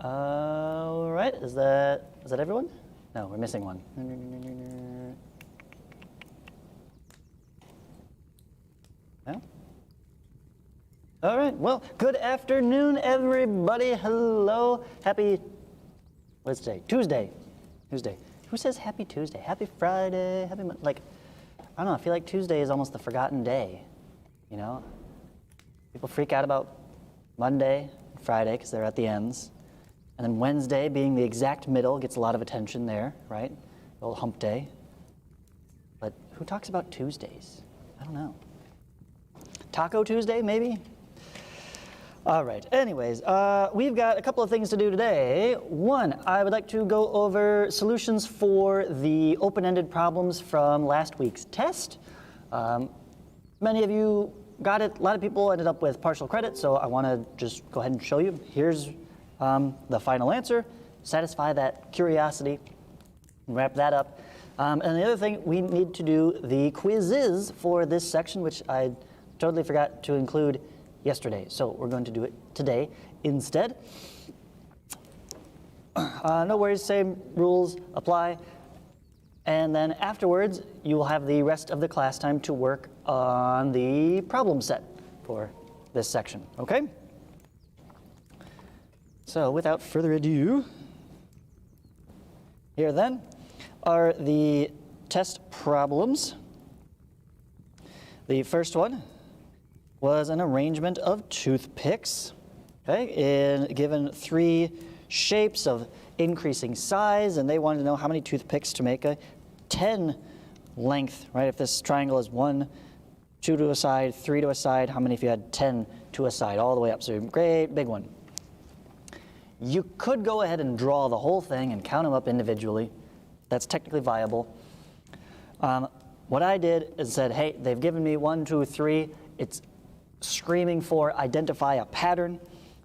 All right, is that everyone? No, we're missing one. No? All right, well, good afternoon, everybody. Hello. Happy, what's today? Tuesday. Tuesday. Who says happy Tuesday? Happy Friday, happy, like, I don't know, I feel like Tuesday is almost the forgotten day, you know? People freak out about Monday, Friday, because they're at the ends. And then Wednesday, being the exact middle, gets a lot of attention there, right? The old hump day. But who talks about Tuesdays? I don't know. Taco Tuesday, maybe? All right, anyways, we've got a couple of things to do today. One, I would like to go over solutions for the open-ended problems from last week's test. Many of you got it. A lot of people ended up with partial credit, so I want to just go ahead and show you. Here's the final answer. Satisfy that curiosity, wrap that up. And the other thing, we need to do the quizzes for this section, which I totally forgot to include yesterday. So we're going to do it today instead. No worries, same rules apply. And then afterwards, you will have the rest of the class time to work on the problem set for this section, okay? So without further ado, here then are the test problems. The first one was an arrangement of toothpicks, okay, given three shapes of increasing size, and they wanted to know how many toothpicks to make a 10 length, right? If this triangle is 1, 2 to a side, 3 to a side, how many if you had 10 to a side, all the way up? So great, big one. You could go ahead and draw the whole thing and count them up individually. That's technically viable. What I did is said, hey, they've given me 1, 2, 3. It's screaming for identify a pattern.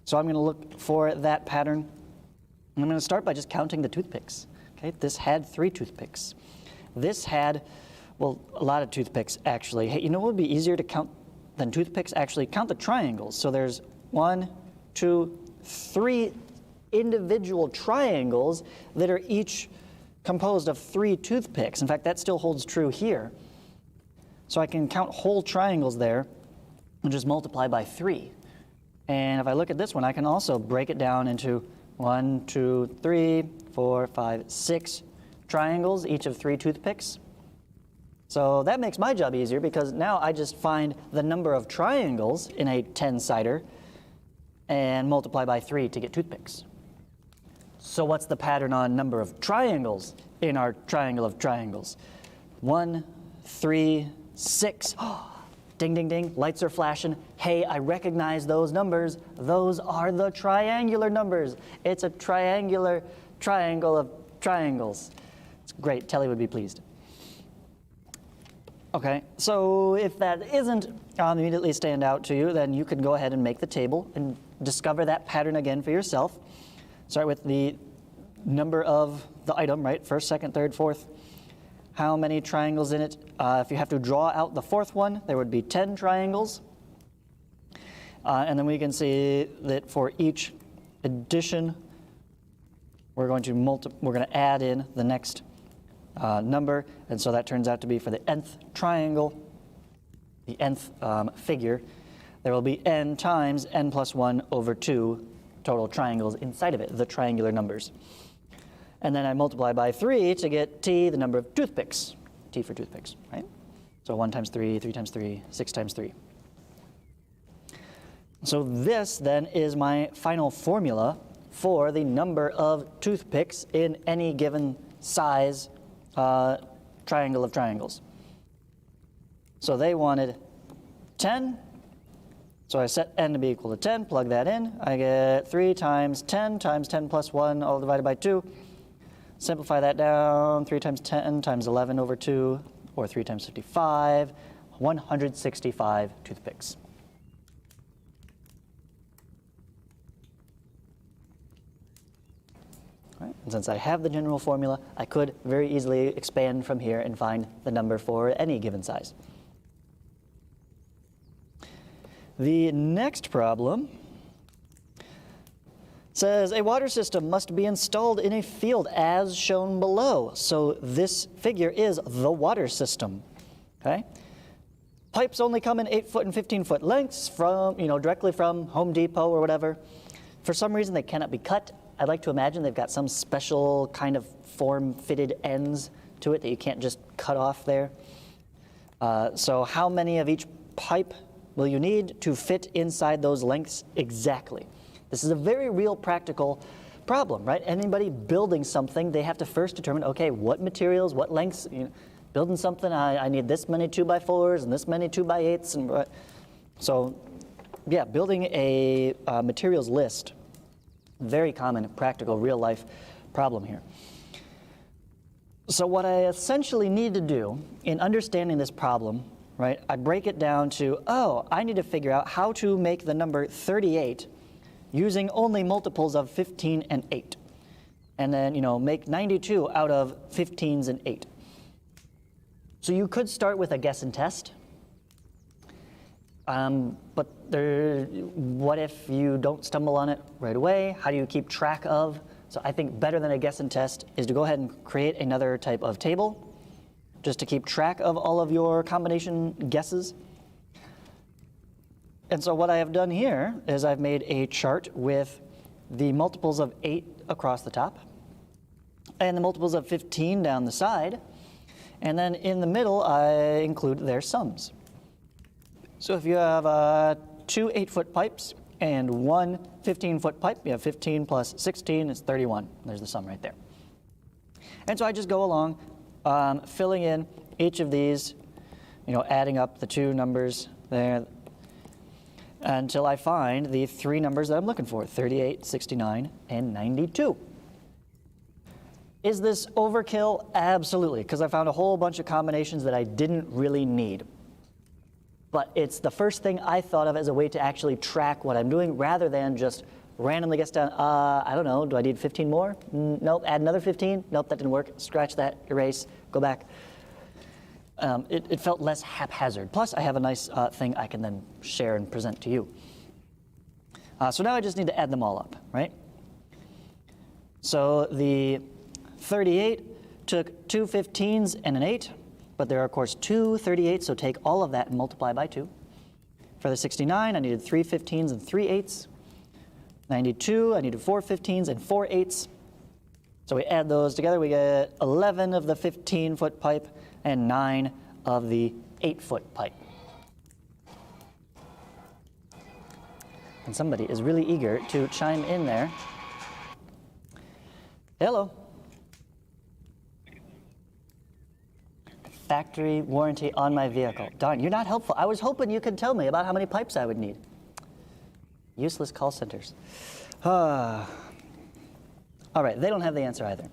So I'm going to look for that pattern. I'm going to start by just counting the toothpicks. Okay, this had 3 toothpicks. This had, well, a lot of toothpicks actually. Hey, you know what would be easier to count than toothpicks? Actually, count the triangles. So there's 1, 2, 3 individual triangles that are each composed of 3 toothpicks. In fact, that still holds true here. So I can count whole triangles there and just multiply by 3. And if I look at this one, I can also break it down into 1, 2, 3, 4, 5, 6 triangles, each of 3 toothpicks. So that makes my job easier because now I just find the number of triangles in a 10-sider and multiply by 3 to get toothpicks. So what's the pattern on number of triangles in our triangle of triangles? 1, 3, 6. Ding, ding, ding, lights are flashing. Hey, I recognize those numbers. Those are the triangular numbers. It's a triangular triangle of triangles. It's great, Telly would be pleased. Okay, so if that isn't immediately stand out to you, then you can go ahead and make the table and discover that pattern again for yourself. Start with the number of the item, right? First, second, third, fourth. How many triangles in it? If you have to draw out the 4th one, there would be 10 triangles. And then we can see that for each addition, we're going to add in the next number, and so that turns out to be for the nth triangle, the nth figure, there will be n times n plus 1 over 2 total triangles inside of it, the triangular numbers. And then I multiply by 3 to get t, the number of toothpicks. T for toothpicks, right? So 1 times 3, 3 times 3, 6 times 3. So this then is my final formula for the number of toothpicks in any given size triangle of triangles. So they wanted 10. So I set n to be equal to 10, plug that in. I get 3 times 10 plus 1, all divided by 2. Simplify that down, 3 times 10 times 11 over 2, or 3 times 55, 165 toothpicks. All right. And since I have the general formula, I could very easily expand from here and find the number for any given size. The next problem Says a water system must be installed in a field as shown below. So this figure is the water system. Okay. Pipes only come in 8-foot and 15-foot lengths from, directly from Home Depot or whatever. For some reason, they cannot be cut. I'd like to imagine they've got some special kind of form-fitted ends to it that you can't just cut off there. So how many of each pipe will you need to fit inside those lengths exactly? This is a very real practical problem, right? Anybody building something, they have to first determine, okay, what materials, what lengths, building something, I need this many 2x4s and this many 2x8s. And so, yeah, building a materials list, very common, practical, real life problem here. So what I essentially need to do in understanding this problem, right, I break it down to, I need to figure out how to make the number 38 using only multiples of 15 and 8. And then, make 92 out of 15s and 8. So you could start with a guess and test. But what if you don't stumble on it right away? How do you keep track of? So I think better than a guess and test is to go ahead and create another type of table just to keep track of all of your combination guesses. And so what I have done here is I've made a chart with the multiples of 8 across the top and the multiples of 15 down the side. And then in the middle, I include their sums. So if you have 2 8-foot pipes and 1 15-foot pipe, you have 15 plus 16 is 31. There's the sum right there. And so I just go along filling in each of these, adding up the two numbers there until I find the three numbers that I'm looking for, 38, 69, and 92. Is this overkill? Absolutely, because I found a whole bunch of combinations that I didn't really need. But it's the first thing I thought of as a way to actually track what I'm doing rather than just randomly guess down, I don't know, do I need 15 more? Nope, add another 15? Nope, that didn't work. Scratch that, erase, go back. It felt less haphazard. Plus, I have a nice thing I can then share and present to you. So now I just need to add them all up, right? So the 38 took 2 15s and an 8, but there are, of course, 2 38s, so take all of that and multiply by 2. For the 69, I needed 3 15s and 3 8s. 92, I needed 4 15s and 4 8s. So we add those together, we get 11 of the 15-foot pipe and 9 of the 8-foot pipe. And somebody is really eager to chime in there. Hello. Factory warranty on my vehicle. Darn, you're not helpful. I was hoping you could tell me about how many pipes I would need. Useless call centers. All right, they don't have the answer either.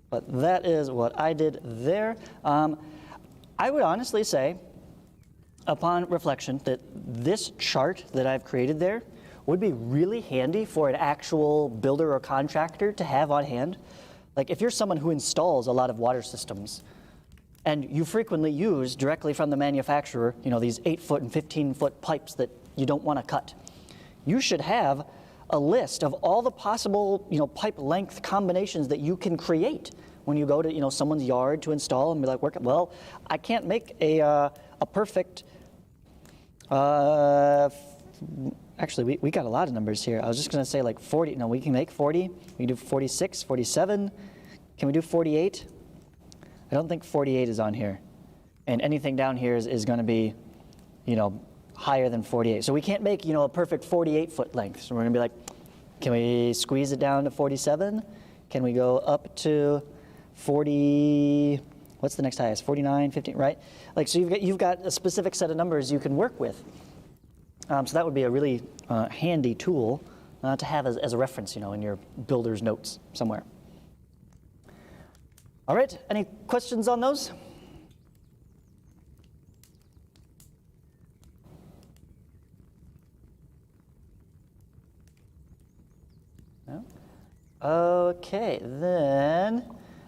But that is what I did there. I would honestly say, upon reflection, that this chart that I've created there would be really handy for an actual builder or contractor to have on hand. Like if you're someone who installs a lot of water systems, and you frequently use directly from the manufacturer, these 8-foot and 15-foot pipes that you don't want to cut. You should have a list of all the possible, pipe length combinations that you can create when you go to, someone's yard to install and be like, well, I can't make a perfect, actually, we got a lot of numbers here. I was just going to say like 40. No, we can make 40. We can do 46, 47. Can we do 48? I don't think 48 is on here. And anything down here is going to be, higher than 48. So we can't make, a perfect 48-foot length. So we're going to be like, can we squeeze it down to 47? Can we go up to 40, what's the next highest? 49, 15, right? Like, so you've got a specific set of numbers you can work with. So that would be a really handy tool to have as a reference, in your builder's notes somewhere. All right, any questions on those? No? Okay, then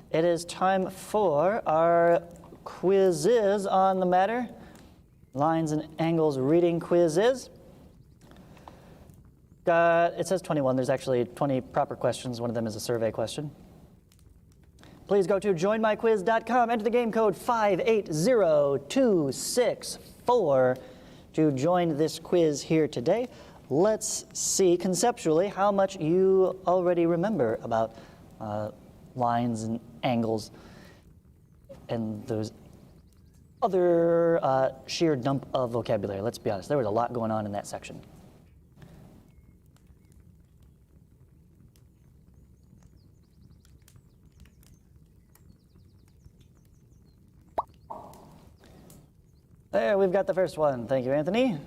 it is time for our quizzes on the matter. Lines and angles reading quizzes. It says 21. There's actually 20 proper questions. One of them is a survey question. Please go to joinmyquiz.com, enter the game code 580264 to join this quiz here today. Let's see conceptually how much you already remember about lines and angles and those other sheer dump of vocabulary. Let's be honest, there was a lot going on in that section. There, we've got the first one. Thank you, Anthony.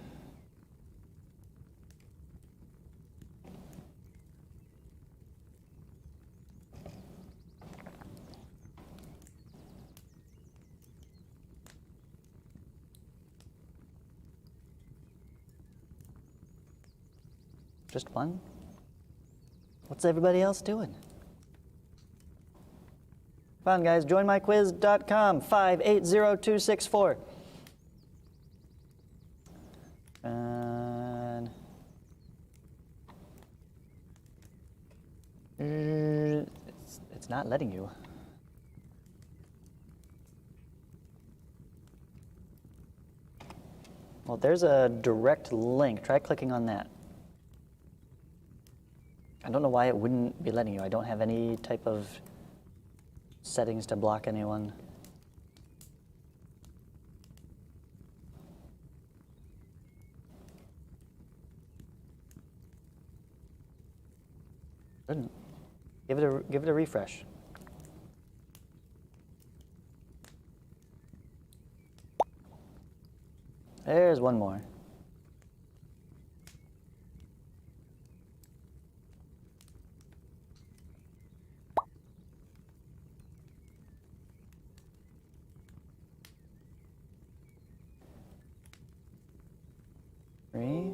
Just one? What's everybody else doing? Come on, guys, joinmyquiz.com, 580264. And it's not letting you. Well, there's a direct link. Try clicking on that. I don't know why it wouldn't be letting you. I don't have any type of settings to block anyone. Couldn't. Give it a refresh. There's one more. Three.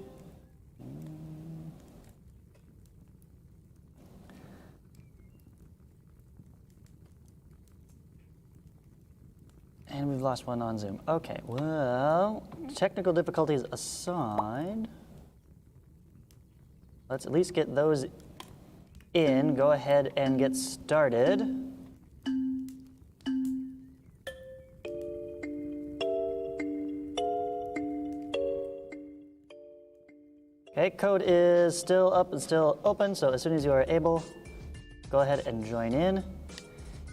And we've lost one on Zoom. Okay, well, technical difficulties aside, let's at least get those in. Go ahead and get started. Okay, code is still up and still open, so as soon as you are able, go ahead and join in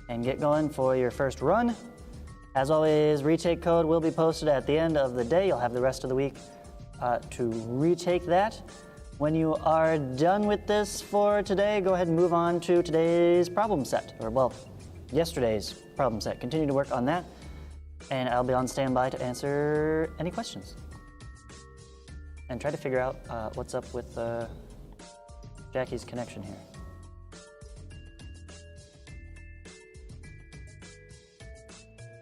and get going for your first run. As always, retake code will be posted at the end of the day. You'll have the rest of the week to retake that. When you are done with this for today, go ahead and move on to today's problem set, or well, yesterday's problem set. Continue to work on that, and I'll be on standby to answer any questions. And try to figure out what's up with Jackie's connection here.